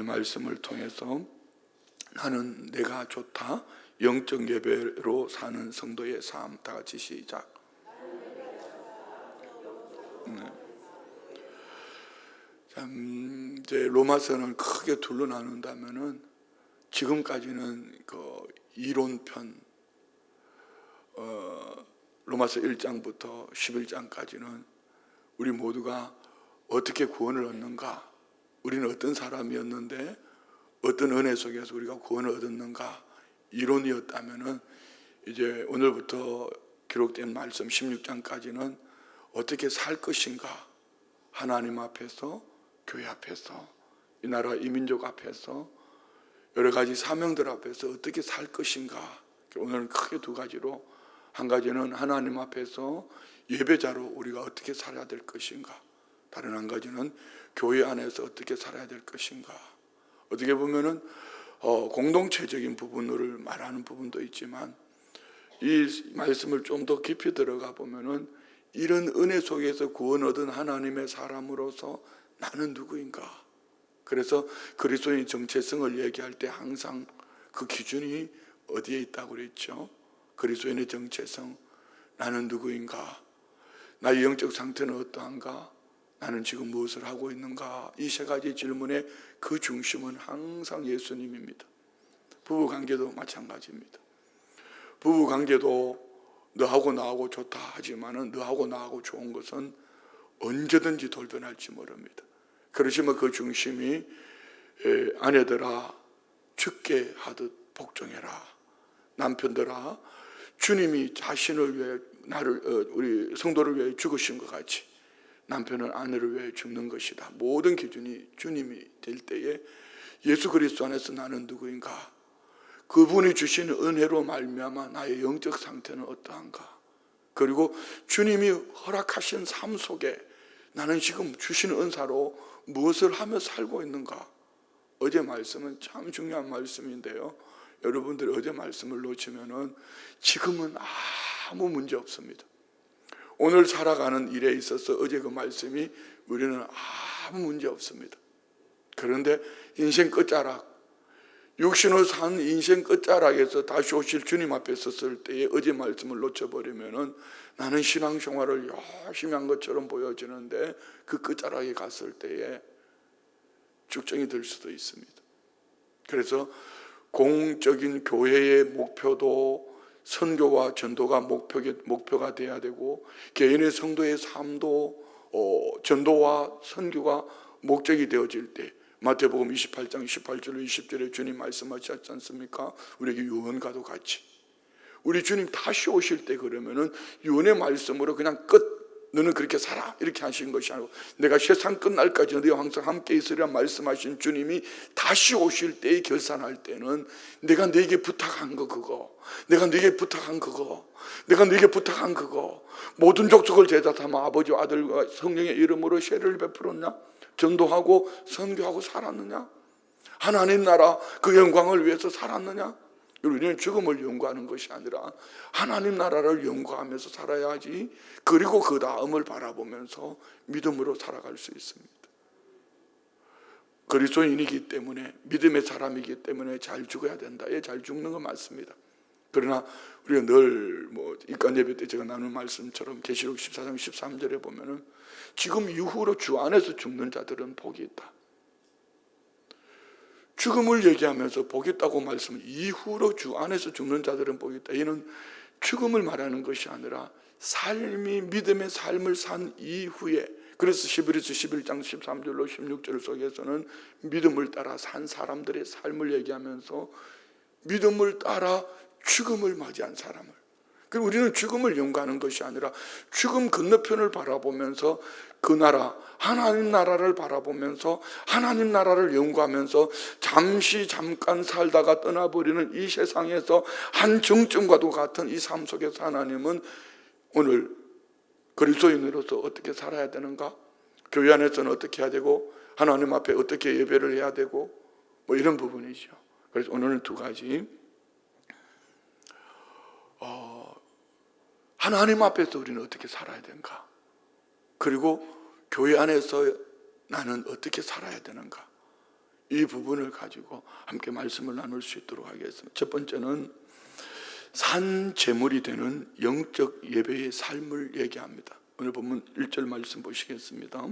말씀을 통해서 나는 내가 좋다, 영적 예배로 사는 성도의 삶. 다 같이 시작. 이제 로마서는 크게 둘로 나눈다면은 지금까지는 그 이론편, 로마서 1장부터 11장까지는 우리 모두가 어떻게 구원을 얻는가, 우리는 어떤 사람이었는데 어떤 은혜 속에서 우리가 구원을 얻었는가, 이론이었다면은 이제 오늘부터 기록된 말씀 16장까지는 어떻게 살 것인가, 하나님 앞에서, 교회 앞에서, 이 나라 이 민족 앞에서, 여러 가지 사명들 앞에서 어떻게 살 것인가. 오늘은 크게 두 가지로, 한 가지는 하나님 앞에서 예배자로 우리가 어떻게 살아야 될 것인가, 다른 한 가지는 교회 안에서 어떻게 살아야 될 것인가. 어떻게 보면은 공동체적인 부분을 말하는 부분도 있지만 이 말씀을 좀 더 깊이 들어가 보면은 이런 은혜 속에서 구원 얻은 하나님의 사람으로서 나는 누구인가. 그래서 그리스도인의 정체성을 얘기할 때 항상 그 기준이 어디에 있다고 그랬죠? 그리스도인의 정체성, 나는 누구인가, 나의 영적 상태는 어떠한가, 나는 지금 무엇을 하고 있는가. 이 세 가지 질문의 그 중심은 항상 예수님입니다. 부부관계도 마찬가지입니다. 부부관계도 너하고 나하고 좋다 하지만은 너하고 나하고 좋은 것은 언제든지 돌변할지 모릅니다. 그러시면 그 중심이 아내들아 죽게 하듯 복종해라, 남편들아 주님이 자신을 위해 우리 성도를 위해 죽으신 것 같이 남편은 아내를 위해 죽는 것이다. 모든 기준이 주님이 될 때에 예수 그리스도 안에서 나는 누구인가, 그분이 주신 은혜로 말미암아 나의 영적 상태는 어떠한가, 그리고 주님이 허락하신 삶 속에 나는 지금 주신 은사로 무엇을 하며 살고 있는가. 어제 말씀은 참 중요한 말씀인데요, 여러분들이 어제 말씀을 놓치면은 지금은 아무 문제 없습니다. 오늘 살아가는 일에 있어서 어제 그 말씀이 우리는 아무 문제 없습니다. 그런데 인생 끝자락, 육신으로 산 인생 끝자락에서 다시 오실 주님 앞에 섰을 때에 어제 말씀을 놓쳐버리면은 나는 신앙생활을 열심히 한 것처럼 보여지는데 그 끝자락에 갔을 때에 죽정이 될 수도 있습니다. 그래서 공적인 교회의 목표도 선교와 전도가 목표가 돼야 되고, 개인의 성도의 삶도 전도와 선교가 목적이 되어질 때, 마태복음 28장 18절로 20절에 주님 말씀하셨지 않습니까? 우리에게 유언과도 같이 우리 주님 다시 오실 때 그러면은 유언의 말씀으로 그냥 끝, 너는 그렇게 살아 이렇게 하신 것이 아니고 내가 세상 끝날까지 너희와 항상 함께 있으리라 말씀하신 주님이 다시 오실 때에 결산할 때는 내가 너에게 부탁한 거 그거, 내가 너에게 부탁한 그거, 내가 너에게 부탁한 그거, 모든 족속을 제자 삼아 아버지와 아들과 성령의 이름으로 세례를 베풀었냐, 전도하고 선교하고 살았느냐, 하나님 나라 그 영광을 위해서 살았느냐. 우리는 죽음을 연구하는 것이 아니라 하나님 나라를 연구하면서 살아야지. 그리고 그 다음을 바라보면서 믿음으로 살아갈 수 있습니다. 그리스도인이기 때문에, 믿음의 사람이기 때문에 잘 죽어야 된다. 잘 죽는 건 맞습니다. 그러나 우리가 늘 입관 예배 때 제가 나눈 말씀처럼 계시록 14장 13절에 보면은 지금 이후로 주 안에서 죽는 자들은 복이 있다. 죽음을 얘기하면서 복이 있다고 말씀을, 이후로 주 안에서 죽는 자들은 복이 있다. 이는 죽음을 말하는 것이 아니라 삶이, 믿음의 삶을 산 이후에, 그래서 히브리서 11장 13절로 16절 속에서는 믿음을 따라 산 사람들의 삶을 얘기하면서 믿음을 따라 죽음을 맞이한 사람을, 그리고 우리는 죽음을 연구하는 것이 아니라 죽음 건너편을 바라보면서 그 나라, 하나님 나라를 바라보면서 하나님 나라를 연구하면서 잠깐 살다가 떠나버리는 이 세상에서 한 정점과도 같은 이 삶 속에서 하나님은 오늘 그리스도인으로서 어떻게 살아야 되는가, 교회 안에서는 어떻게 해야 되고, 하나님 앞에 어떻게 예배를 해야 되고, 이런 부분이죠. 그래서 오늘은 두 가지, 하나님 앞에서 우리는 어떻게 살아야 되는가, 그리고 교회 안에서 나는 어떻게 살아야 되는가. 이 부분을 가지고 함께 말씀을 나눌 수 있도록 하겠습니다. 첫 번째는 산 제물이 되는 영적 예배의 삶을 얘기합니다. 오늘 본문 1절 말씀 보시겠습니다.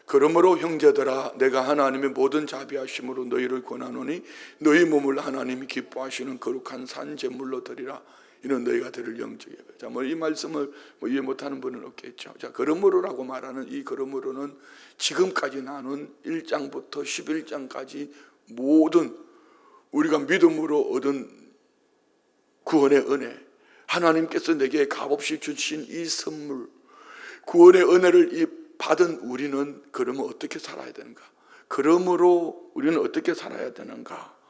그러므로 형제들아 내가 하나님의 모든 자비하심으로 너희를 권하노니 너희 몸을 하나님이 기뻐하시는 거룩한 산 제물로 드리라. 이는 너희가 드릴 영적 예배. 자, 이 말씀을 이해 못하는 분은 없겠죠. 자, 그러므로라고 말하는 이 그러므로는 지금까지 나눈 1장부터 11장까지 모든 우리가 믿음으로 얻은 구원의 은혜, 하나님께서 내게 값없이 주신 이 선물, 구원의 은혜를 받은 우리는 그러면 어떻게 살아야 되는가? 그러므로 우리는 어떻게 살아야 되는가?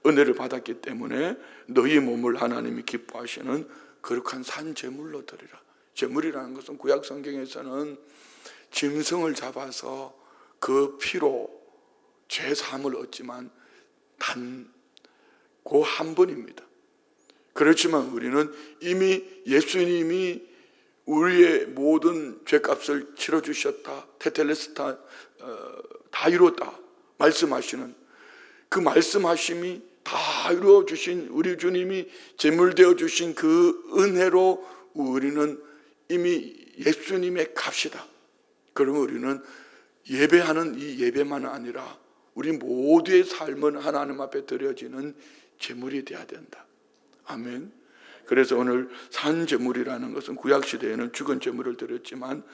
은혜를 받았기 때문에 너희 몸을 하나님이 기뻐하시는 거룩한 산 제물로 드리라. 제물이라는 것은 구약 성경에서는 짐승을 잡아서 그 피로 죄 사함을 얻지만 단 그 한 번입니다. 그렇지만 우리는 이미 예수님이 우리의 모든 죄값을 치러주셨다, 테텔레스타 다 이뤘다 말씀하시는 그 말씀하심이 다 이루어주신 우리 주님이 제물되어 주신 그 은혜로 우리는 이미 예수님의 값이다. 그러면 우리는 예배하는 이 예배만 아니라 우리 모두의 삶은 하나님 앞에 드려지는 제물이 되어야 된다. 아멘. 그래서 오늘 산제물이라는 것은 구약시대에는 죽은 제물을 드렸지만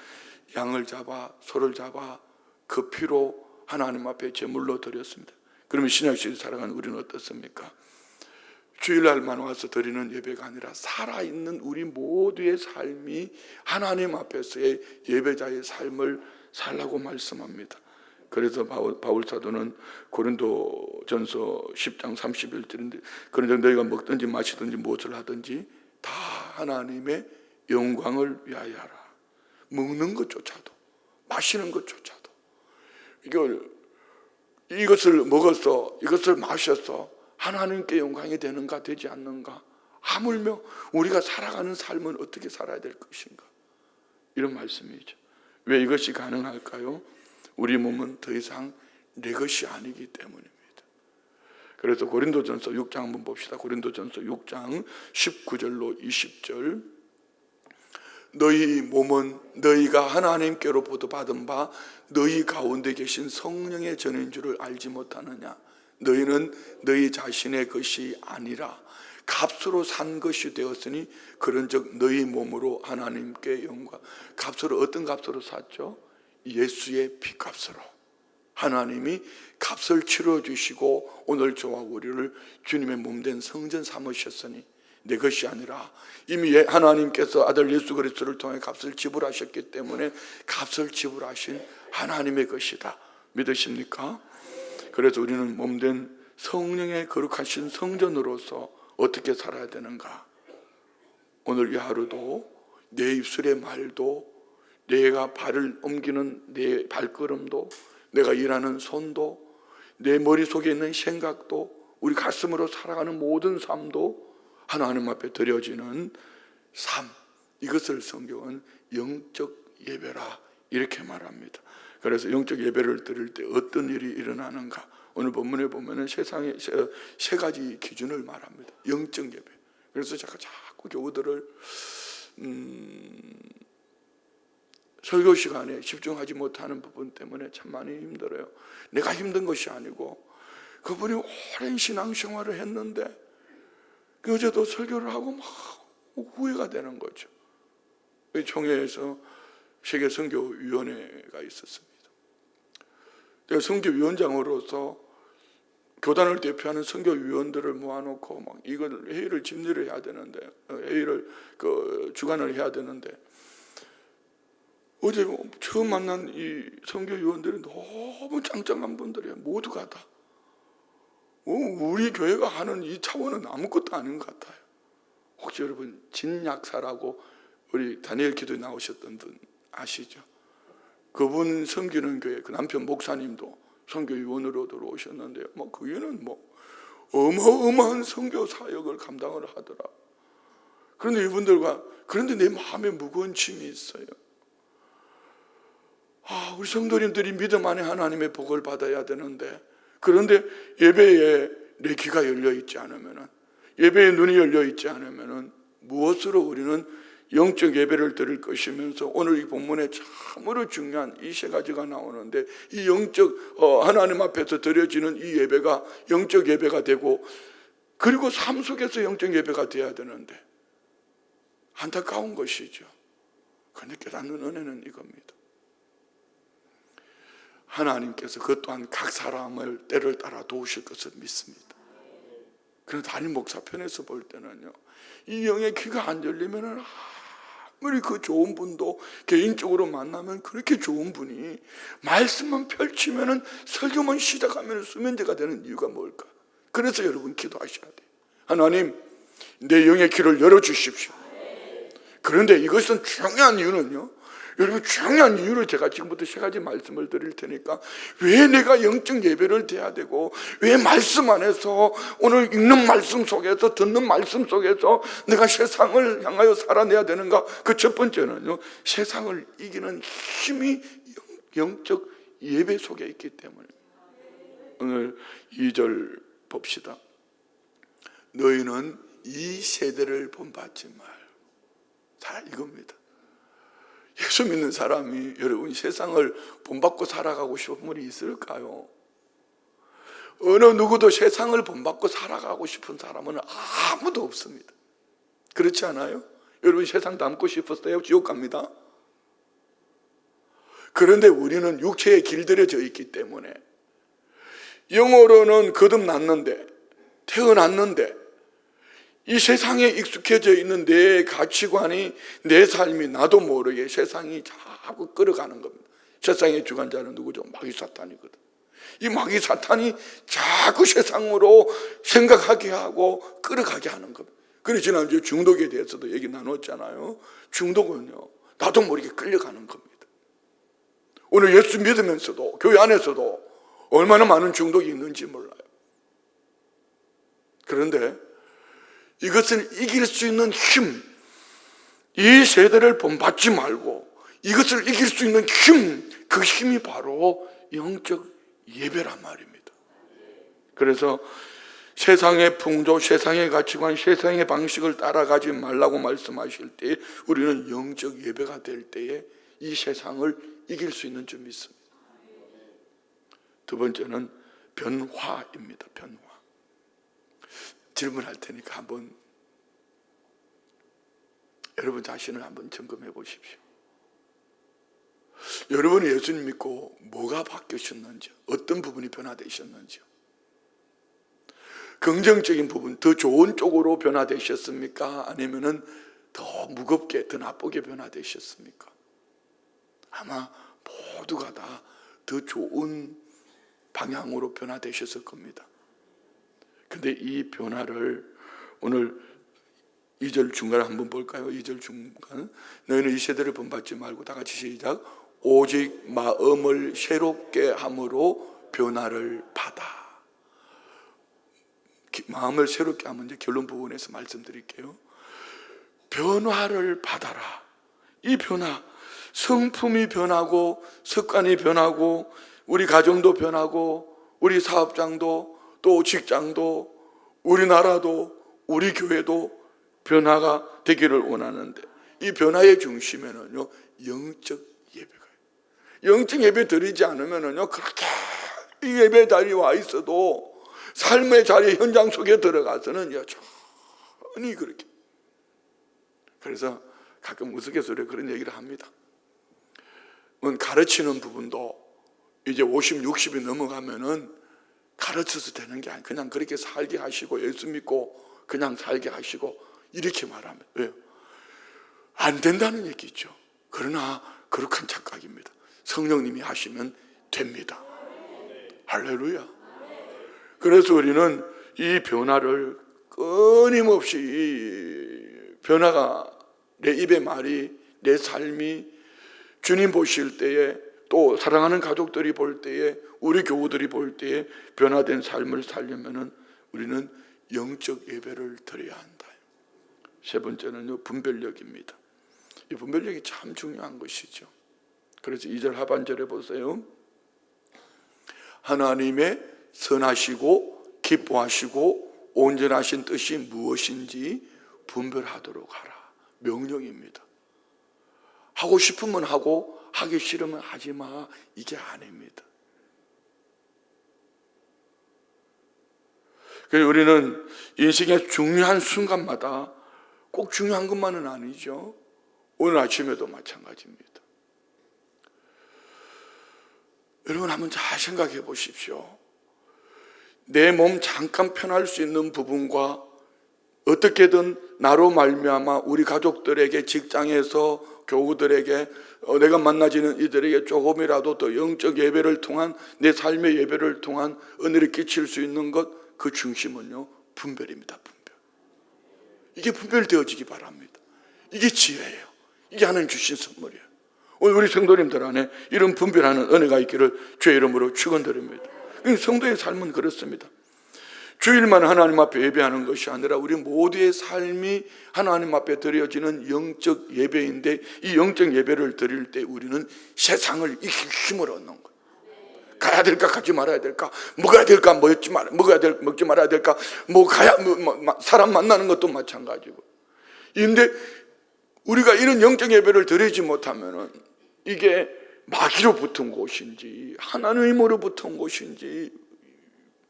양을 잡아 소를 잡아 그 피로 하나님 앞에 제물로 드렸습니다. 그러면 신약시대 살아가는 우리는 어떻습니까? 주일날만 와서 드리는 예배가 아니라 살아있는 우리 모두의 삶이 하나님 앞에서의 예배자의 삶을 살라고 말씀합니다. 그래서 바울 사도는 고린도전서 10장 31절인데 그런데 너희가 먹든지 마시든지 무엇을 하든지 다 하나님의 영광을 위하여 하라. 먹는 것조차도 마시는 것조차도 이것을 먹어서 이것을 마셔서 하나님께 영광이 되는가 되지 않는가? 하물며 우리가 살아가는 삶은 어떻게 살아야 될 것인가? 이런 말씀이죠. 왜 이것이 가능할까요? 우리 몸은 더 이상 내 것이 아니기 때문입니다. 그래서 고린도전서 6장 한번 봅시다. 고린도전서 6장 19절로 20절. 너희 몸은 너희가 하나님께로부터 받은 바 너희 가운데 계신 성령의 전인 줄을 알지 못하느냐? 너희는 너희 자신의 것이 아니라 값으로 산 것이 되었으니 그런즉 너희 몸으로 하나님께 영광. 값으로 어떤 값으로 샀죠? 예수의 피값으로. 하나님이 값을 치러주시고 오늘 저와 우리를 주님의 몸된 성전 삼으셨으니 내 것이 아니라 이미 하나님께서 아들 예수 그리스도를 통해 값을 지불하셨기 때문에 값을 지불하신 하나님의 것이다. 믿으십니까? 그래서 우리는 몸된 성령의 거룩하신 성전으로서 어떻게 살아야 되는가? 오늘 이 하루도 내 입술의 말도 내가 발을 옮기는 내 발걸음도 내가 일하는 손도 내 머릿속에 있는 생각도 우리 가슴으로 살아가는 모든 삶도 하나님 앞에 드려지는 삶, 이것을 성경은 영적 예배라 이렇게 말합니다. 그래서 영적 예배를 드릴 때 어떤 일이 일어나는가? 오늘 본문에 보면은 세상에 세 가지 기준을 말합니다. 영적 예배. 그래서 제가 자꾸 교우들을 설교 시간에 집중하지 못하는 부분 때문에 참 많이 힘들어요. 내가 힘든 것이 아니고 그분이 오랜 신앙생활을 했는데 어제도 설교를 하고 막 후회가 되는 거죠. 총회에서 세계선교위원회가 있었습니다. 내가 선교위원장으로서 교단을 대표하는 선교위원들을 모아놓고 막 이걸 회의를 집례를 해야 되는데 회의를 주관을 해야 되는데 어제 처음 만난 이 선교위원들이 너무 짱짱한 분들이에요. 모두가 다. 우리 교회가 하는 이 차원은 아무것도 아닌 것 같아요. 혹시 여러분 진약사라고 우리 다니엘 기도에 나오셨던 분 아시죠? 그분 섬기는 교회 그 남편 목사님도 선교위원으로 들어오셨는데요. 그 교회는 어마어마한 선교 사역을 감당을 하더라. 그런데 이분들과 그런데 내 마음에 무거운 짐이 있어요. 우리 성도님들이 믿음 안에 하나님의 복을 받아야 되는데 그런데 예배에 내 귀가 열려 있지 않으면, 예배에 눈이 열려 있지 않으면 무엇으로 우리는 영적 예배를 드릴 것이면서, 오늘 이 본문에 참으로 중요한 이 세 가지가 나오는데, 이 영적 하나님 앞에서 드려지는 이 예배가 영적 예배가 되고, 그리고 삶 속에서 영적 예배가 돼야 되는데 안타까운 것이죠. 그런데 깨닫는 은혜는 이겁니다. 하나님께서 그것 또한 각 사람을 때를 따라 도우실 것을 믿습니다. 그런데 담임 목사 편에서 볼 때는요, 이 영의 귀가 안 열리면은 아무리 그 좋은 분도 개인적으로 만나면 그렇게 좋은 분이 말씀만 펼치면은 설교만 시작하면 수면제가 되는 이유가 뭘까? 그래서 여러분 기도하셔야 돼요. 하나님, 내 영의 귀를 열어주십시오. 그런데 이것은 중요한 이유는요, 여러분 중요한 이유를 제가 지금부터 세 가지 말씀을 드릴 테니까, 왜 내가 영적 예배를 드려야 되고, 왜 말씀 안에서 오늘 읽는 말씀 속에서 듣는 말씀 속에서 내가 세상을 향하여 살아내야 되는가? 그 첫 번째는요, 세상을 이기는 힘이 영적 예배 속에 있기 때문에. 오늘 2절 봅시다. 너희는 이 세대를 본받지 말고. 다 이겁니다. 예수 믿는 사람이 여러분 세상을 본받고 살아가고 싶은 분이 있을까요? 어느 누구도 세상을 본받고 살아가고 싶은 사람은 아무도 없습니다. 그렇지 않아요? 여러분 세상 닮고 싶었어요? 지옥 갑니다. 그런데 우리는 육체에 길들여져 있기 때문에, 영어로는 거듭났는데, 태어났는데, 이 세상에 익숙해져 있는 내 가치관이, 내 삶이 나도 모르게 세상이 자꾸 끌어가는 겁니다. 세상의 주관자는 누구죠? 마귀 사탄이거든. 이 마귀 사탄이 자꾸 세상으로 생각하게 하고 끌어가게 하는 겁니다. 그래서 지난주에 중독에 대해서도 얘기 나눴잖아요. 중독은요, 나도 모르게 끌려가는 겁니다. 오늘 예수 믿으면서도, 교회 안에서도 얼마나 많은 중독이 있는지 몰라요. 그런데 이것을 이길 수 있는 힘, 이 세대를 본받지 말고 이것을 이길 수 있는 힘, 그 힘이 바로 영적 예배란 말입니다. 그래서 세상의 풍조, 세상의 가치관, 세상의 방식을 따라가지 말라고 말씀하실 때, 우리는 영적 예배가 될 때에 이 세상을 이길 수 있는 줄 믿습니다. 두 번째는 변화입니다. 변화. 질문할 테니까 한번 여러분 자신을 한번 점검해 보십시오. 여러분이 예수님 믿고 뭐가 바뀌셨는지요? 어떤 부분이 변화되셨는지요? 긍정적인 부분, 더 좋은 쪽으로 변화되셨습니까? 아니면은 더 무겁게, 더 나쁘게 변화되셨습니까? 아마 모두가 다 더 좋은 방향으로 변화되셨을 겁니다. 근데 이 변화를 오늘 2절 중간에 한번 볼까요? 2절 중간. 너희는 이 세대를 본받지 말고, 다 같이 시작. 오직 마음을 새롭게 함으로 변화를 받아. 마음을 새롭게 하면 이제 결론 부분에서 말씀드릴게요. 변화를 받아라. 이 변화, 성품이 변하고 습관이 변하고 우리 가정도 변하고 우리 사업장도 또 직장도 우리나라도 우리 교회도 변화가 되기를 원하는데, 이 변화의 중심에는요 영적 예배가, 영적 예배 드리지 않으면은요 그렇게 이 예배 자리에 와 있어도 삶의 자리 현장 속에 들어가서는 여전히 그렇게. 그래서 가끔 우스갯소리로 그런 얘기를 합니다. 가르치는 부분도 이제 50, 60이 넘어가면은 가르쳐서 되는 게 아니고 그냥 그렇게 살게 하시고, 예수 믿고 그냥 살게 하시고 이렇게 말하면, 왜요? 안 된다는 얘기죠. 그러나 거룩한 착각입니다. 성령님이 하시면 됩니다. 할렐루야. 그래서 우리는 이 변화를 끊임없이, 이 변화가 내 입의 말이, 내 삶이 주님 보실 때에, 또 사랑하는 가족들이 볼 때에, 우리 교우들이 볼 때에 변화된 삶을 살려면은 우리는 영적 예배를 드려야 한다. 세 번째는요, 분별력입니다. 이 분별력이 참 중요한 것이죠. 그래서 2절 하반절에 보세요. 하나님의 선하시고 기뻐하시고 온전하신 뜻이 무엇인지 분별하도록 하라. 명령입니다. 하고 싶으면 하고 하기 싫으면 하지 마. 이게 아닙니다. 그래서 우리는 인생의 중요한 순간마다 꼭 중요한 것만은 아니죠. 오늘 아침에도 마찬가지입니다. 여러분 한번 잘 생각해 보십시오. 내 몸 잠깐 편할 수 있는 부분과 어떻게든 나로 말미암아 우리 가족들에게, 직장에서 교우들에게, 내가 만나지는 이들에게 조금이라도 더 영적 예배를 통한, 내 삶의 예배를 통한 은혜를 끼칠 수 있는 것, 그 중심은요 분별입니다. 분별. 이게 분별되어지기 바랍니다. 이게 지혜예요. 이게 하나님 주신 선물이에요. 오늘 우리 성도님들 안에 이런 분별하는 은혜가 있기를 주의 이름으로 축원드립니다. 성도의 삶은 그렇습니다. 주일만 하나님 앞에 예배하는 것이 아니라 우리 모두의 삶이 하나님 앞에 드려지는 영적 예배인데, 이 영적 예배를 드릴 때 우리는 세상을 이길 힘을 얻는 거예요. 가야 될까 가지 말아야 될까, 먹어야 될까 먹지 말아야 될까, 사람 만나는 것도 마찬가지고. 그런데 우리가 이런 영적 예배를 드리지 못하면은 이게 마귀로 붙은 곳인지 하나님으로 붙은 곳인지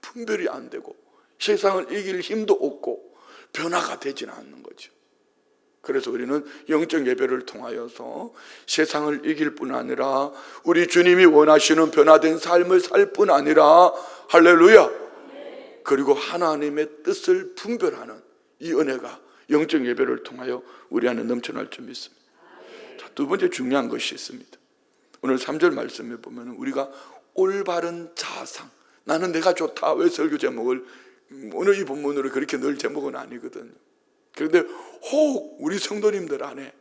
분별이 안 되고 세상을 이길 힘도 없고 변화가 되지는 않는 거죠. 그래서 우리는 영적 예배를 통하여서 세상을 이길 뿐 아니라 우리 주님이 원하시는 변화된 삶을 살 뿐 아니라, 할렐루야, 그리고 하나님의 뜻을 분별하는 이 은혜가 영적 예배를 통하여 우리 안에 넘쳐날 줄 믿습니다. 자, 두 번째 중요한 것이 있습니다. 오늘 3절 말씀에 보면 우리가 올바른 자상, 나는 내가 좋다. 왜 설교 제목을 오늘 이 본문으로 그렇게 늘 제목은 아니거든요. 그런데 혹 우리 성도님들 안에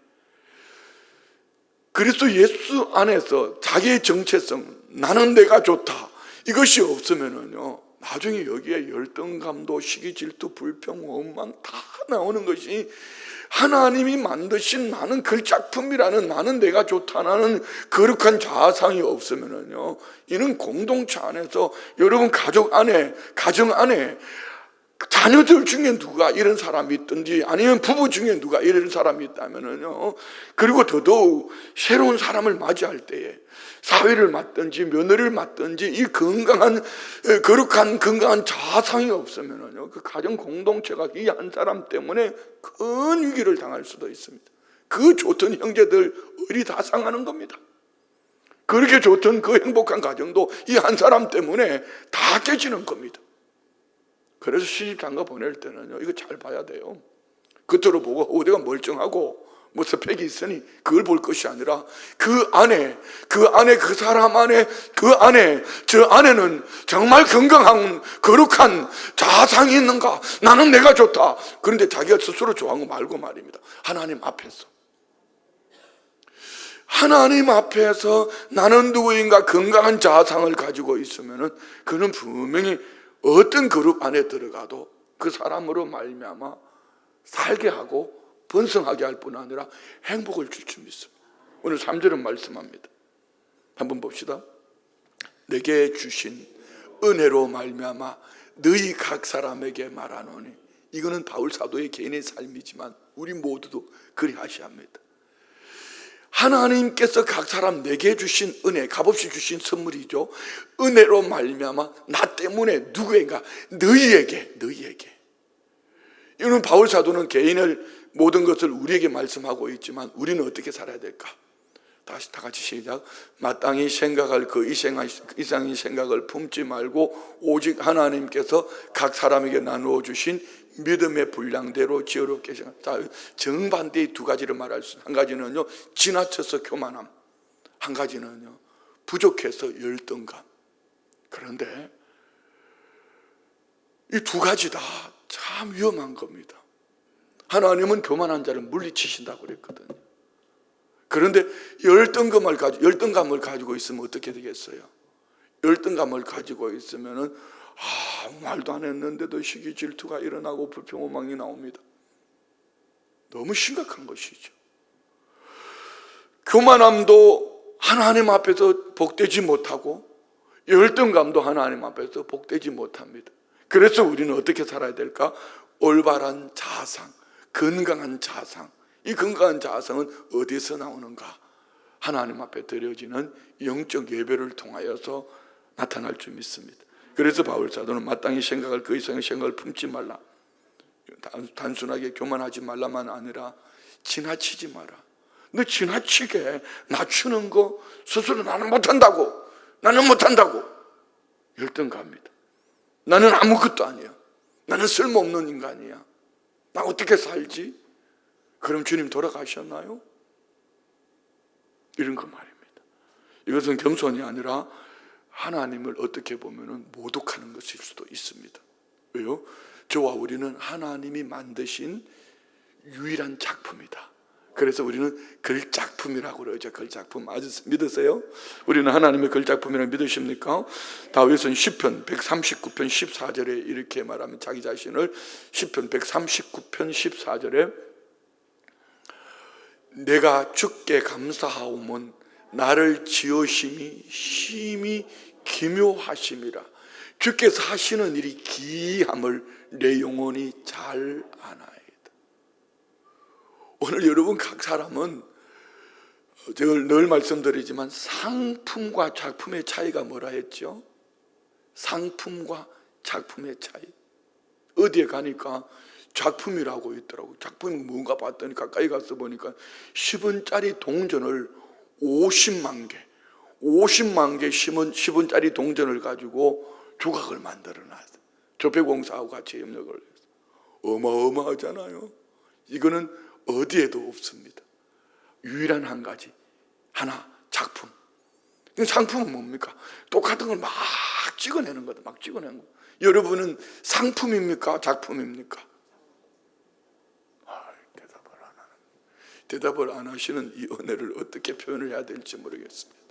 그리스도 예수 안에서 자기의 정체성, 나는 내가 좋다, 이것이 없으면은요 나중에 여기에 열등감도, 시기, 질투, 불평, 원망 다 나오는 것이, 하나님이 만드신 나는 그 작품이라는, 나는 내가 좋다라는 거룩한 자아상이 없으면은요, 이는 공동체 안에서, 여러분 가족 안에, 가정 안에 자녀들 중에 누가 이런 사람이 있든지, 아니면 부부 중에 누가 이런 사람이 있다면은요, 그리고 더더욱 새로운 사람을 맞이할 때에 사회를 맡든지 며느리를 맡든지 이 건강한, 거룩한 건강한 자아상이 없으면은요, 그 가정 공동체가 이 한 사람 때문에 큰 위기를 당할 수도 있습니다. 그 좋던 형제들 의리 다 상하는 겁니다. 그렇게 좋던 그 행복한 가정도 이 한 사람 때문에 다 깨지는 겁니다. 그래서 시집장가 보낼 때는요, 이거 잘 봐야 돼요. 겉으로 보고 어디가 멀쩡하고 뭐 스펙이 있으니 그걸 볼 것이 아니라 그 안에 그 사람 안에, 저 안에는 정말 건강한 거룩한 자아상이 있는가, 나는 내가 좋다. 그런데 자기가 스스로 좋아하는 거 말고 말입니다. 하나님 앞에서 나는 누구인가 건강한 자아상을 가지고 있으면은 그는 분명히 어떤 그룹 안에 들어가도 그 사람으로 말미암아 살게 하고 번성하게 할 뿐 아니라 행복을 줄 줄 믿습니다. 오늘 3절은 말씀합니다. 한번 봅시다. 내게 주신 은혜로 말미암아 너희 각 사람에게 말하노니. 이거는 바울 사도의 개인의 삶이지만 우리 모두도 그리 하셔야 합니다. 하나님께서 각 사람 내게 주신 은혜, 값없이 주신 선물이죠. 은혜로 말미암아 나 때문에 누구인가, 너희에게. 이거는 바울 사도는 개인의 모든 것을 우리에게 말씀하고 있지만 우리는 어떻게 살아야 될까? 다시 다 같이 시작. 마땅히 생각할 그 이상의 생각을 품지 말고 오직 하나님께서 각 사람에게 나누어 주신 믿음의 분량대로 지혜롭게 생각. 정반대의 두 가지를 말할 수 있어요. 한 가지는요 지나쳐서 교만함, 한 가지는요 부족해서 열등감. 그런데 이 두 가지 다 참 위험한 겁니다. 하나님은 교만한 자를 물리치신다고 그랬거든요. 그런데 열등감을 가지고 있으면 어떻게 되겠어요? 열등감을 가지고 있으면은 아무 말도 안 했는데도 시기 질투가 일어나고 불평 원망이 나옵니다. 너무 심각한 것이죠. 교만함도 하나님 앞에서 복되지 못하고 열등감도 하나님 앞에서 복되지 못합니다. 그래서 우리는 어떻게 살아야 될까? 올바른 자아상, 건강한 자아상. 이 건강한 자아상은 어디서 나오는가? 하나님 앞에 드려지는 영적 예배를 통하여서 나타날 줄 믿습니다. 그래서 바울 사도는 마땅히 생각할 그 이상의 생각을 품지 말라. 단순하게 교만하지 말라만 아니라 지나치지 마라. 너 지나치게 낮추는 거 스스로 나는 못한다고, 열등감이다. 나는 아무것도 아니야. 나는 쓸모없는 인간이야. 나 어떻게 살지? 그럼 주님 돌아가셨나요? 이런 거 말입니다. 이것은 겸손이 아니라 하나님을 어떻게 보면 모독하는 것일 수도 있습니다. 왜요? 저와 우리는 하나님이 만드신 유일한 작품이다. 그래서 우리는 걸작품이라고 그러죠. 걸작품. 믿으세요? 우리는 하나님의 걸작품이라고 믿으십니까? 다윗은 시편 139편 14절에 이렇게 말하면 자기 자신을 시편 139편 14절에 내가 주께 감사하오면 나를 지으심이 심히 기묘하심이라. 주께서 하시는 일이 기이함을 내 영혼이 잘 아나이다. 오늘 여러분 각 사람은 제가 늘 말씀드리지만 상품과 작품의 차이가 뭐라 했죠? 상품과 작품의 차이. 어디에 가니까 작품이라고 있더라고. 작품이 뭔가 봤더니 가까이 가서 보니까 10원짜리 동전을 50만 개 10원짜리 동전을 가지고 조각을 만들어놨어요. 조폐공사하고 같이 협력을 해서. 어마어마하잖아요. 이거는 어디에도 없습니다. 유일한 한 가지, 하나, 작품. 상품은 뭡니까? 똑같은 걸 막 찍어내는 거다. 막 찍어내는 거. 여러분은 상품입니까? 작품입니까? 대답을 안 하시는 이 은혜를 어떻게 표현을 해야 될지 모르겠습니다.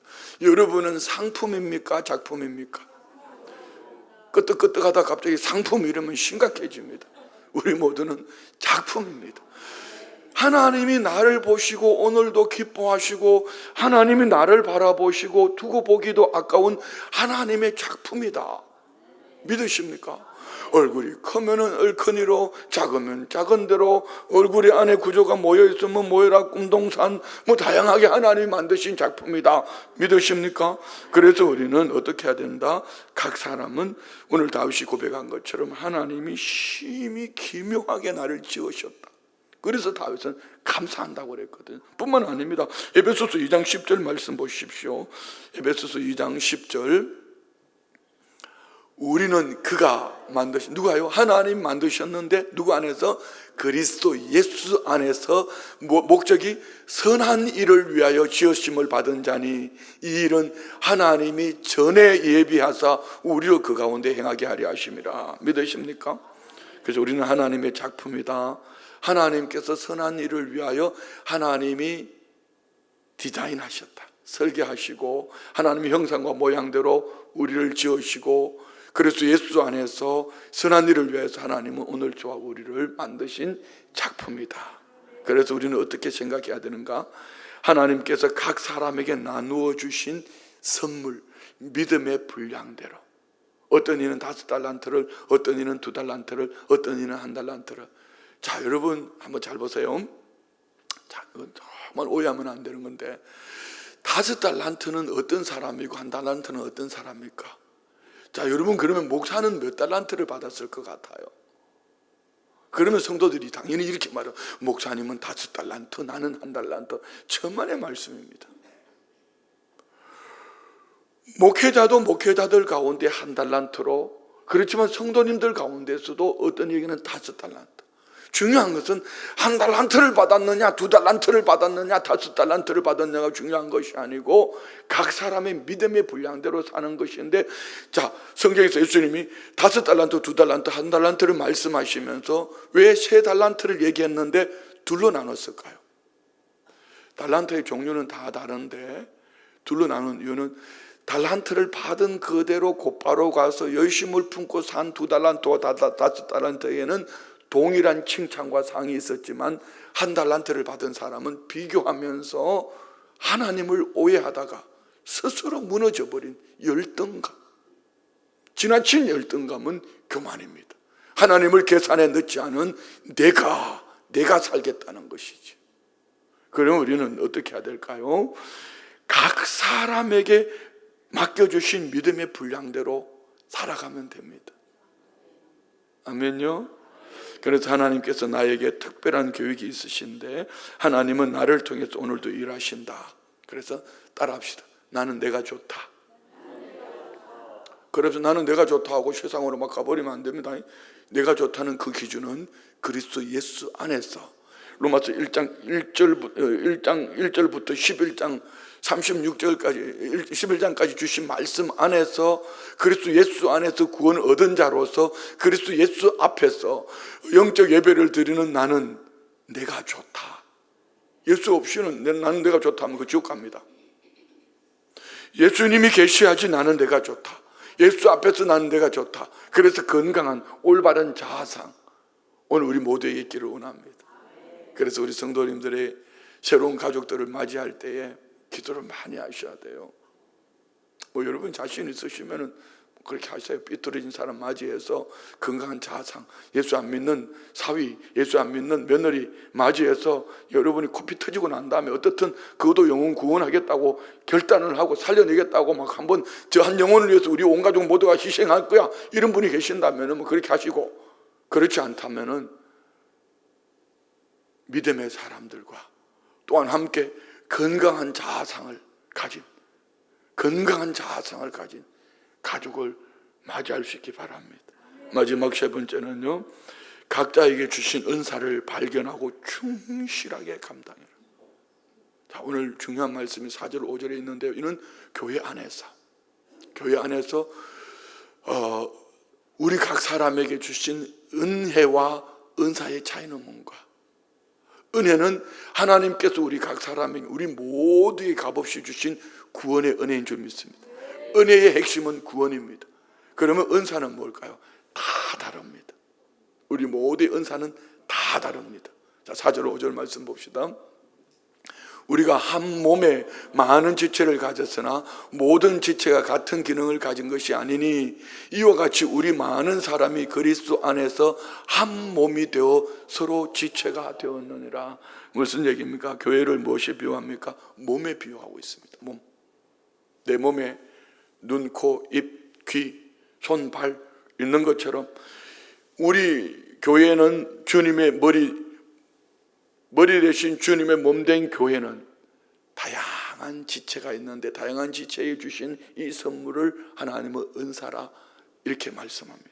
여러분은 상품입니까? 작품입니까? 끄떡끄떡하다 갑자기 상품 이러면 심각해집니다. 우리 모두는 작품입니다. 하나님이 나를 보시고 오늘도 기뻐하시고 하나님이 나를 바라보시고 두고 보기도 아까운 하나님의 작품이다. 믿으십니까? 얼굴이 크면은 얼큰이로, 작으면 작은 대로, 얼굴이 안에 구조가 모여있으면 모여라 꿈동산, 다양하게 하나님이 만드신 작품이다. 믿으십니까? 그래서 우리는 어떻게 해야 된다? 각 사람은 오늘 다윗이 고백한 것처럼 하나님이 심히 기묘하게 나를 지으셨다. 그래서 다윗은 감사한다고 그랬거든요. 뿐만 아닙니다. 에베소서 2장 10절 말씀 보십시오. 에베소서 2장 10절. 우리는 그가 만드신, 누가요? 하나님 만드셨는데 누구 안에서? 그리스도 예수 안에서. 목적이 선한 일을 위하여 지으심을 받은 자니 이 일은 하나님이 전에 예비하사 우리로 그 가운데 행하게 하려 하심이라. 믿으십니까? 그래서 우리는 하나님의 작품이다. 하나님께서 선한 일을 위하여 하나님이 디자인하셨다. 설계하시고 하나님의 형상과 모양대로 우리를 지으시고 그래서 예수 안에서 선한 일을 위해서 하나님은 오늘 저와 우리를 만드신 작품이다. 그래서 우리는 어떻게 생각해야 되는가? 하나님께서 각 사람에게 나누어 주신 선물, 믿음의 분량대로, 어떤 이는 5달란트를, 어떤 이는 2달란트를, 어떤 이는 1달란트를. 자, 여러분 한번 잘 보세요. 자, 정말 오해하면 안 되는 건데 5달란트는 어떤 사람이고 1달란트는 어떤 사람입니까? 자, 여러분 그러면 목사는 몇 달란트를 받았을 것 같아요? 그러면 성도들이 당연히 이렇게 말해요. 목사님은 5달란트, 나는 1달란트. 천만의 말씀입니다. 목회자도 목회자들 가운데 1달란트로, 그렇지만 성도님들 가운데서도 어떤 얘기는 5달란트. 중요한 것은 1달란트를 받았느냐 2달란트를 받았느냐 5달란트를 받았느냐가 중요한 것이 아니고 각 사람의 믿음의 분량대로 사는 것인데, 자, 성경에서 예수님이 5달란트, 2달란트, 1달란트를 말씀하시면서 왜 3달란트를 얘기했는데 둘로 나눴을까요? 달란트의 종류는 다 다른데 둘로 나눈 이유는 달란트를 받은 그대로 곧바로 가서 열심을 품고 산 2달란트와 5달란트에는 동일한 칭찬과 상이 있었지만 1달란트를 받은 사람은 비교하면서 하나님을 오해하다가 스스로 무너져버린 열등감, 지나친 열등감은 교만입니다. 하나님을 계산에 넣지 않은 내가 살겠다는 것이지. 그럼 우리는 어떻게 해야 될까요? 각 사람에게 맡겨주신 믿음의 분량대로 살아가면 됩니다. 아멘요? 그래서 하나님께서 나에게 특별한 계획이 있으신데 하나님은 나를 통해서 오늘도 일하신다. 그래서 따라합시다. 나는 내가 좋다. 그래서 나는 내가 좋다 하고 세상으로 막 가버리면 안 됩니다. 내가 좋다는 그 기준은 그리스도 예수 안에서 로마서 1장 1절부터 11장 36절까지 11장까지 주신 말씀 안에서 그리스도 예수 안에서 구원을 얻은 자로서 그리스도 예수 앞에서 영적 예배를 드리는 나는 내가 좋다. 예수 없이는 나는 내가 좋다 하면 그 지옥 갑니다. 예수님이 계셔야지 나는 내가 좋다. 예수 앞에서 나는 내가 좋다. 그래서 건강한 올바른 자아상 오늘 우리 모두에게 있기를 원합니다. 그래서 우리 성도님들의 새로운 가족들을 맞이할 때에 기도를 많이 하셔야 돼요. 여러분 자신 있으시면은 그렇게 하세요. 삐뚤어진 사람 맞이해서 건강한 자아상, 예수 안 믿는 사위, 예수 안 믿는 며느리 맞이해서 여러분이 코피 터지고 난 다음에 어떻든 그것도 영혼 구원하겠다고 결단을 하고 살려내겠다고 막 한번 저 한 영혼을 위해서 우리 온 가족 모두가 희생할 거야 이런 분이 계신다면은 뭐 그렇게 하시고, 그렇지 않다면은 믿음의 사람들과 또한 함께 건강한 자아상을 가진 가족을 맞이할 수 있기 바랍니다. 마지막 세 번째는요, 각자에게 주신 은사를 발견하고 충실하게 감당해라. 자, 오늘 중요한 말씀이 4절 5절에 있는데요, 이는 교회 안에서 우리 각 사람에게 주신 은혜와 은사의 차이는 뭔가? 은혜는 하나님께서 우리 각 사람에게 우리 모두에게 값없이 주신 구원의 은혜인 줄 믿습니다. 은혜의 핵심은 구원입니다. 그러면 은사는 뭘까요? 다 다릅니다. 우리 모두의 은사는 다 다릅니다. 자, 4절 5절 말씀 봅시다. 우리가 한 몸에 많은 지체를 가졌으나 모든 지체가 같은 기능을 가진 것이 아니니 이와 같이 우리 많은 사람이 그리스도 안에서 한 몸이 되어 서로 지체가 되었느니라. 무슨 얘기입니까? 교회를 무엇에 비유합니까? 몸에 비유하고 있습니다. 몸. 내 몸에 눈, 코, 입, 귀, 손, 발 있는 것처럼 우리 교회는 주님의 머리 대신 주님의 몸된 교회는 다양한 지체가 있는데 다양한 지체에 주신 이 선물을 하나님의 은사라 이렇게 말씀합니다.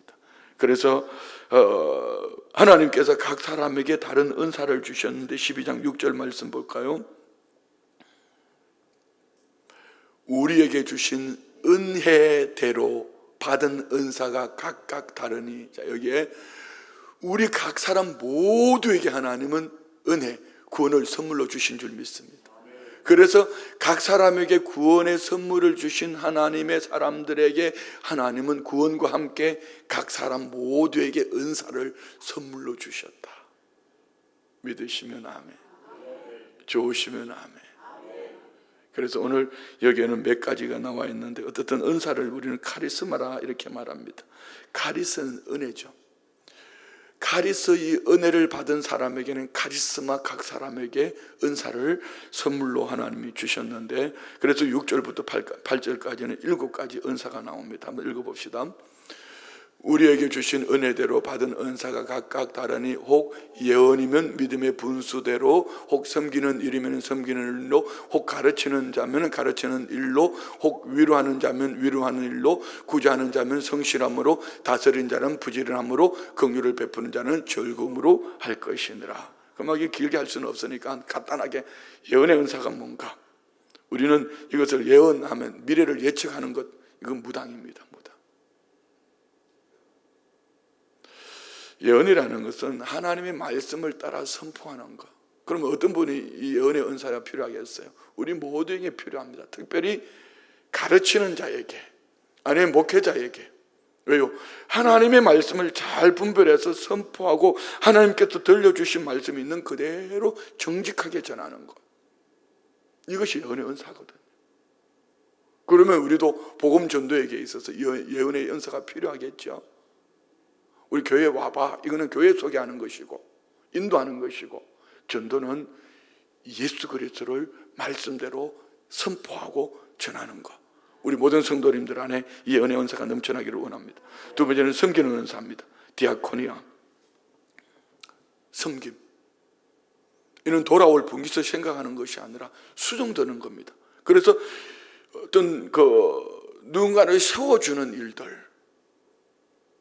그래서 하나님께서 각 사람에게 다른 은사를 주셨는데 12장 6절 말씀 볼까요? 우리에게 주신 은혜대로 받은 은사가 각각 다르니, 자, 여기에 우리 각 사람 모두에게 하나님은 은혜, 구원을 선물로 주신 줄 믿습니다. 그래서 각 사람에게 구원의 선물을 주신 하나님의 사람들에게 하나님은 구원과 함께 각 사람 모두에게 은사를 선물로 주셨다. 믿으시면 아멘, 좋으시면 아멘. 그래서 오늘 여기에는 몇 가지가 나와 있는데 어떻든 은사를 우리는 카리스마라 이렇게 말합니다. 카리스는 은혜죠. 카리스의 은혜를 받은 사람에게는 카리스마 각 사람에게 은사를 선물로 하나님이 주셨는데, 그래서 6절부터 8절까지는 7가지 은사가 나옵니다. 한번 읽어봅시다. 우리에게 주신 은혜대로 받은 은사가 각각 다르니 혹 예언이면 믿음의 분수대로, 혹 섬기는 일이면 섬기는 일로, 혹 가르치는 자면 가르치는 일로, 혹 위로하는 자면 위로하는 일로, 구제하는 자면 성실함으로, 다스린 자는 부지런함으로, 긍휼을 베푸는 자는 즐거움으로 할 것이니라. 그럼 이게 길게 할 수는 없으니까 간단하게 예언의 은사가 뭔가, 우리는 이것을 예언하면 미래를 예측하는 것, 이건 무당입니다. 예언이라는 것은 하나님의 말씀을 따라 선포하는 것. 그러면 어떤 분이 이 예언의 은사가 필요하겠어요? 우리 모두에게 필요합니다. 특별히 가르치는 자에게, 아니면 목회자에게. 왜요? 하나님의 말씀을 잘 분별해서 선포하고 하나님께서 들려주신 말씀이 있는 그대로 정직하게 전하는 것. 이것이 예언의 은사거든요. 그러면 우리도 복음 전도에게 있어서 예언의 연사가 필요하겠죠. 우리 교회에 와봐. 이거는 교회 소개하는 것이고 인도하는 것이고, 전도는 예수 그리스도를 말씀대로 선포하고 전하는 것. 우리 모든 성도님들 안에 이 은혜 은사가 넘쳐나기를 원합니다. 두 번째는 섬기는 은사입니다. 디아코니아, 섬김. 이는 돌아올 분기서 생각하는 것이 아니라 수종드는 겁니다. 그래서 어떤 누군가를 세워주는 일들,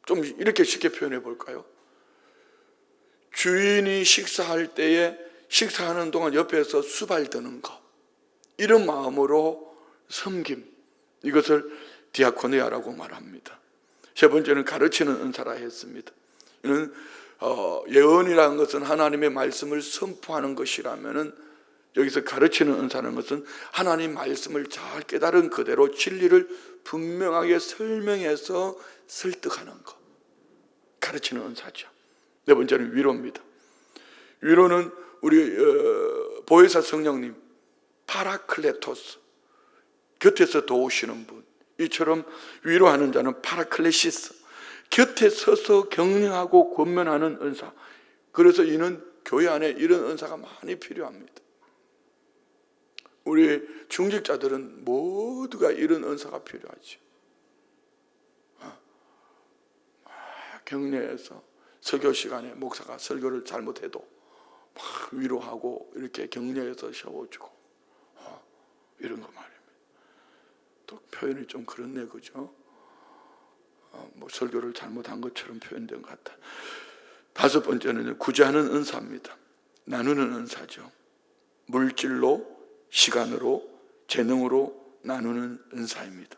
좀 이렇게 쉽게 표현해 볼까요? 주인이 식사할 때에 식사하는 동안 옆에서 수발 드는 것, 이런 마음으로 섬김, 이것을 디아코니아라고 말합니다. 세 번째는 가르치는 은사라 했습니다. 이는 예언이라는 것은 하나님의 말씀을 선포하는 것이라면은, 여기서 가르치는 은사는 것은 하나님 말씀을 잘 깨달은 그대로 진리를 분명하게 설명해서 설득하는 것, 가르치는 은사죠. 네 번째는 위로입니다. 위로는 우리 보혜사 성령님, 파라클레토스, 곁에서 도우시는 분, 이처럼 위로하는 자는 파라클레시스, 곁에 서서 격려하고 권면하는 은사. 그래서 이는 교회 안에 이런 은사가 많이 필요합니다. 우리 중직자들은 모두가 이런 은사가 필요하죠. 격려해서 설교 시간에 목사가 설교를 잘못해도 막 위로하고 이렇게 격려해서 세워주고, 이런 거 말입니다. 또 표현이 좀 그렇네, 그죠? 뭐 설교를 잘못한 것처럼 표현된 것 같아. 다섯 번째는 구제하는 은사입니다. 나누는 은사죠. 물질로, 시간으로, 재능으로 나누는 은사입니다.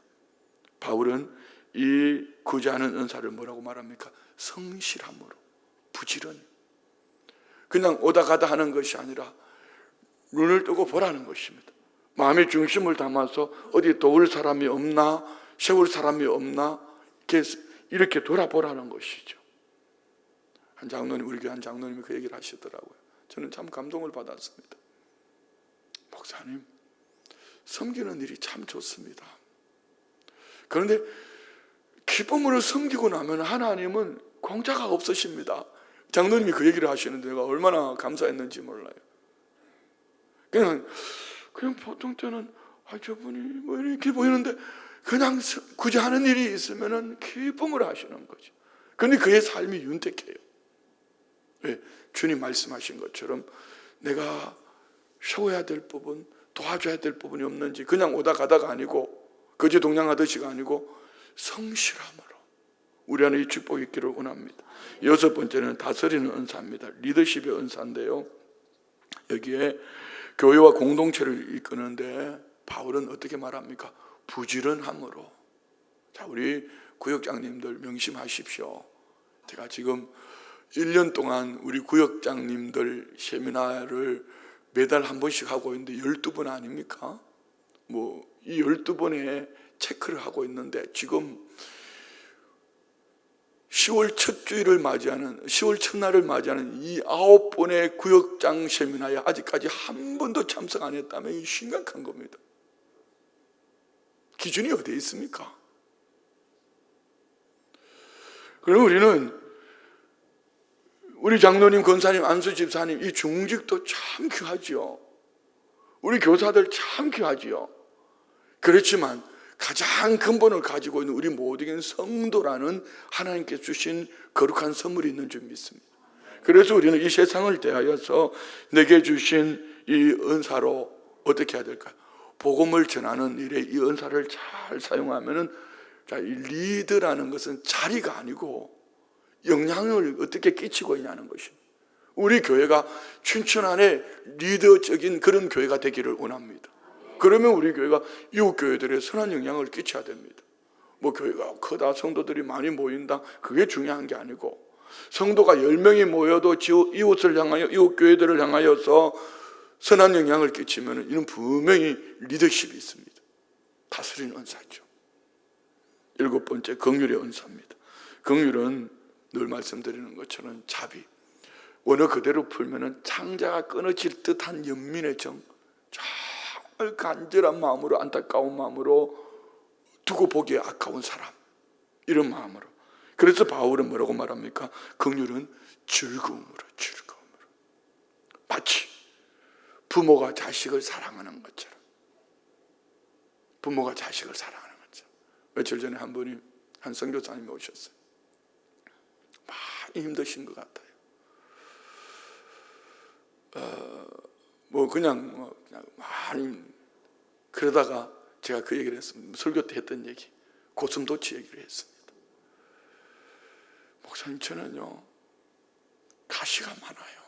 바울은 이 구제하는 은사를 뭐라고 말합니까? 성실함으로, 부지런히. 그냥 오다 가다 하는 것이 아니라 눈을 뜨고 보라는 것입니다. 마음의 중심을 담아서 어디 도울 사람이 없나, 세울 사람이 없나, 이렇게 돌아보라는 것이죠. 한 장로님, 우리 교회 한 장로님이 그 얘기를 하시더라고요. 저는 참 감동을 받았습니다. 목사님, 섬기는 일이 참 좋습니다. 그런데 기쁨으로 섬기고 나면 하나님은 공짜가 없으십니다. 장로님이 그 얘기를 하시는데 내가 얼마나 감사했는지 몰라요. 그냥 보통 때는 저분이 뭐 이렇게 보이는데 그냥 구제하는 일이 있으면 기쁨을 하시는 거죠. 그런데 그의 삶이 윤택해요. 왜? 주님 말씀하신 것처럼 내가 세워야 될 부분, 도와줘야 될 부분이 없는지, 그냥 오다 가다가 아니고 거지 동냥하듯이가 아니고 성실함으로 우리 안에 이 축복이 있기를 원합니다. 여섯 번째는 다스리는 은사입니다. 리더십의 은사인데요, 여기에 교회와 공동체를 이끄는데 바울은 어떻게 말합니까? 부지런함으로. 자, 우리 구역장님들 명심하십시오. 제가 지금 1년 동안 우리 구역장님들 세미나를 매달 한 번씩 하고 있는데 12번 아닙니까? 이 12번에 체크를 하고 있는데 지금 10월 첫 주일을 맞이하는, 10월 첫날을 맞이하는 이 9번의 구역장 세미나에 아직까지 한 번도 참석 안 했다면 심각한 겁니다. 기준이 어디에 있습니까? 그럼 우리는 우리 장로님, 권사님, 안수 집사님, 이 중직도 참 귀하지요. 우리 교사들 참 귀하지요. 그렇지만 가장 근본을 가지고 있는 우리 모든 성도라는 하나님께 주신 거룩한 선물이 있는 줄 믿습니다. 그래서 우리는 이 세상을 대하여서 내게 주신 이 은사로 어떻게 해야 될까요? 복음을 전하는 일에 이 은사를 잘 사용하면은, 자, 이 리드라는 것은 자리가 아니고 영향을 어떻게 끼치고 있냐는 것입니다. 우리 교회가 춘천 안에 리더적인 그런 교회가 되기를 원합니다. 그러면 우리 교회가 이웃 교회들의 선한 영향을 끼쳐야 됩니다. 교회가 크다, 성도들이 많이 모인다, 그게 중요한 게 아니고, 성도가 10명이 모여도 이웃을 향하여, 이웃 교회들을 향하여서 선한 영향을 끼치면 이는 분명히 리더십이 있습니다. 다스리는 은사죠. 일곱 번째, 긍휼의 은사입니다. 긍휼은 늘 말씀드리는 것처럼 자비, 원어 그대로 풀면 창자가 끊어질 듯한 연민의 정, 정말 간절한 마음으로, 안타까운 마음으로 두고 보기에 아까운 사람, 이런 마음으로. 그래서 바울은 뭐라고 말합니까? 긍휼은 즐거움으로. 마치 부모가 자식을 사랑하는 것처럼. 부모가 자식을 사랑하는 것처럼. 며칠 전에 한 분이, 한 선교사님이 오셨어요. 많이 힘드신 것 같아요. 그냥 많이. 그러다가 제가 그 얘기를 했습니다. 설교 때 했던 얘기, 고슴도치 얘기를 했습니다. 목사님, 저는요 가시가 많아요.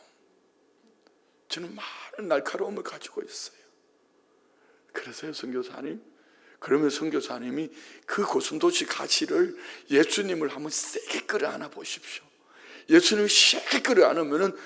저는 많은 날카로움을 가지고 있어요. 그래서요 선교사님, 그러면 선교사님이 그 고슴도치 가시를 예수님을 한번 세게 끌어안아 보십시오. 예수님이 세게 끌어안으면은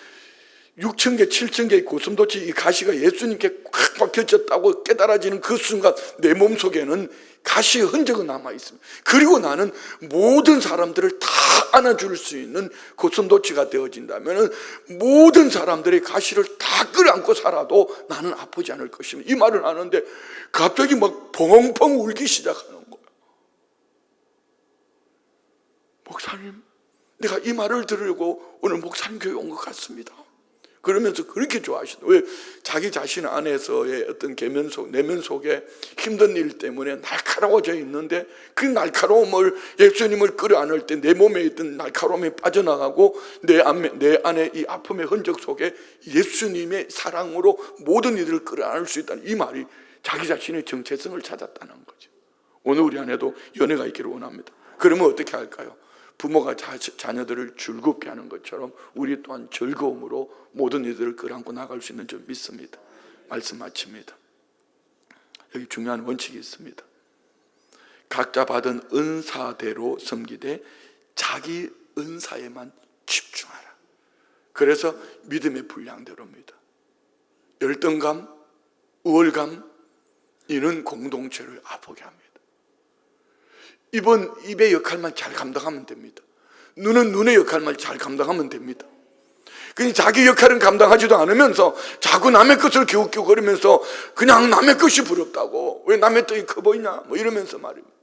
6,000개, 7,000개의 고슴도치 이 가시가 예수님께 꽉 박혀졌다고 깨달아지는 그 순간 내 몸속에는 가시의 흔적은 남아있습니다. 그리고 나는 모든 사람들을 다 안아줄 수 있는 고슴도치가 되어진다면 모든 사람들의 가시를 다 끌어안고 살아도 나는 아프지 않을 것입니다. 이 말을 하는데 갑자기 막 펑펑 울기 시작하는 거예요. 목사님, 내가 이 말을 들으려고 오늘 목사님 교회 온 것 같습니다. 그러면서 그렇게 좋아하시다. 왜? 자기 자신 안에서의 어떤 내면 속에 힘든 일 때문에 날카로워져 있는데 그 날카로움을 예수님을 끌어안을 때 내 몸에 있던 날카로움이 빠져나가고 내 안에 이 아픔의 흔적 속에 예수님의 사랑으로 모든 이들을 끌어안을 수 있다는 이 말이 자기 자신의 정체성을 찾았다는 거죠. 오늘 우리 안에도 연애가 있기를 원합니다. 그러면 어떻게 할까요? 부모가 자녀들을 즐겁게 하는 것처럼 우리 또한 즐거움으로 모든 이들을 끌어안고 나갈 수 있는 줄 믿습니다. 말씀 마칩니다. 여기 중요한 원칙이 있습니다. 각자 받은 은사대로 섬기되 자기 은사에만 집중하라. 그래서 믿음의 분량대로입니다. 열등감, 우월감, 이는 공동체를 아프게 합니다. 입은 입의 역할만 잘 감당하면 됩니다. 눈은 눈의 역할만 잘 감당하면 됩니다. 그냥 자기 역할은 감당하지도 않으면서 자꾸 남의 것을 기웃기웃거리면서 그냥 남의 것이 부럽다고, 왜 남의 떡이 커 보이냐 이러면서 말입니다.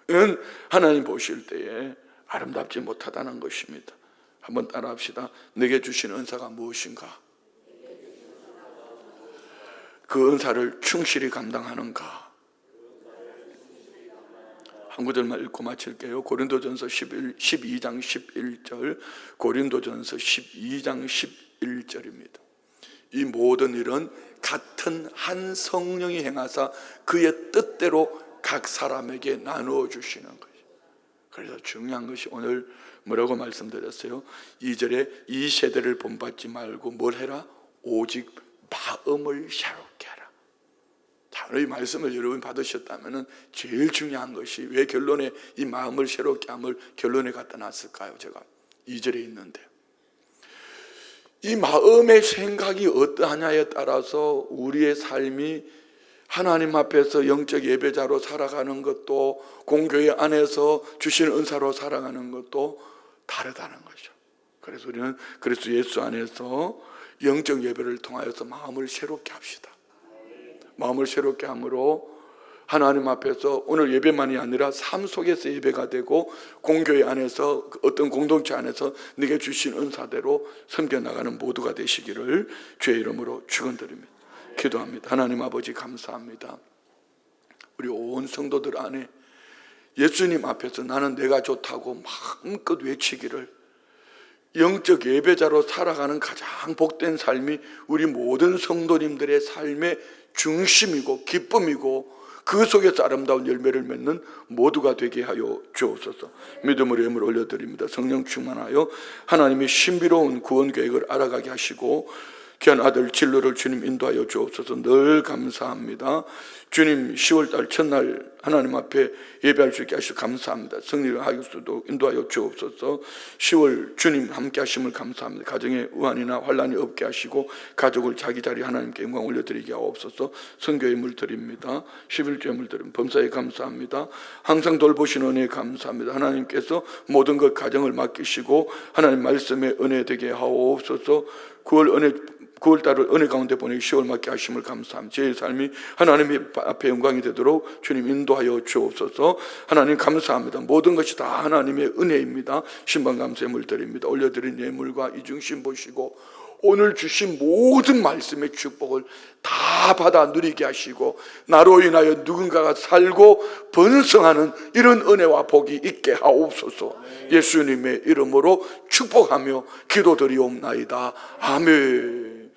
이는 하나님 보실 때에 아름답지 못하다는 것입니다. 한번 따라합시다. 내게 주신 은사가 무엇인가? 그 은사를 충실히 감당하는가? 한 구절만 읽고 마칠게요. 고린도전서 12장 11절, 고린도전서 12장 11절입니다. 이 모든 일은 같은 한 성령이 행하사 그의 뜻대로 각 사람에게 나누어 주시는 것이죠. 그래서 중요한 것이 오늘 뭐라고 말씀드렸어요? 2절에 이 세대를 본받지 말고 뭘 해라? 오직 마음을 새롭게 하라. 이 말씀을 여러분이 받으셨다면 제일 중요한 것이, 왜 결론에 이 마음을 새롭게 함을 결론에 갖다 놨을까요? 제가 2절에 있는데, 이 마음의 생각이 어떠하냐에 따라서 우리의 삶이 하나님 앞에서 영적 예배자로 살아가는 것도, 공교회 안에서 주신 은사로 살아가는 것도 다르다는 거죠. 그래서 우리는 그리스도 예수 안에서 영적 예배를 통하여서 마음을 새롭게 합시다. 마음을 새롭게 함으로 하나님 앞에서 오늘 예배만이 아니라 삶 속에서 예배가 되고, 공교회 안에서 어떤 공동체 안에서 내게 주신 은사대로 섬겨나가는 모두가 되시기를 주의 이름으로 축원드립니다. 기도합니다. 하나님 아버지 감사합니다. 우리 온 성도들 안에 예수님 앞에서 나는 내가 좋다고 마음껏 외치기를, 영적 예배자로 살아가는 가장 복된 삶이 우리 모든 성도님들의 삶의 중심이고 기쁨이고, 그 속에서 아름다운 열매를 맺는 모두가 되게 하여 주옵소서. 믿음으로 예물 올려드립니다. 성령 충만하여 하나님의 신비로운 구원 계획을 알아가게 하시고 귀한 아들 진로를 주님 인도하여 주옵소서. 늘 감사합니다. 주님 10월달 첫날 하나님 앞에 예배할 수 있게 하시고 감사합니다. 승리를 하실 수도 인도하여 주옵소서. 10월 주님 함께 하심을 감사합니다. 가정에 우환이나 환란이 없게 하시고 가족을 자기 자리에 하나님께 영광 올려드리게 하옵소서. 선교의 물 드립니다. 11조의 물 드립니다. 범사에 감사합니다. 항상 돌보시는 은혜에 감사합니다. 하나님께서 모든 것 가정을 맡기시고 하나님 말씀에 은혜 되게 하옵소서. 9월달을 은혜 가운데 보내기 10월 맞게 하심을 감사합니다. 제 삶이 하나님 앞에 영광이 되도록 주님 인도하여 주옵소서. 하나님 감사합니다. 모든 것이 다 하나님의 은혜입니다. 신방감사 예물 드립니다. 올려드린 예물과 이 중심 보시고 오늘 주신 모든 말씀의 축복을 다 받아 누리게 하시고 나로 인하여 누군가가 살고 번성하는 이런 은혜와 복이 있게 하옵소서. 예수님의 이름으로 축복하며 기도드리옵나이다. 아멘.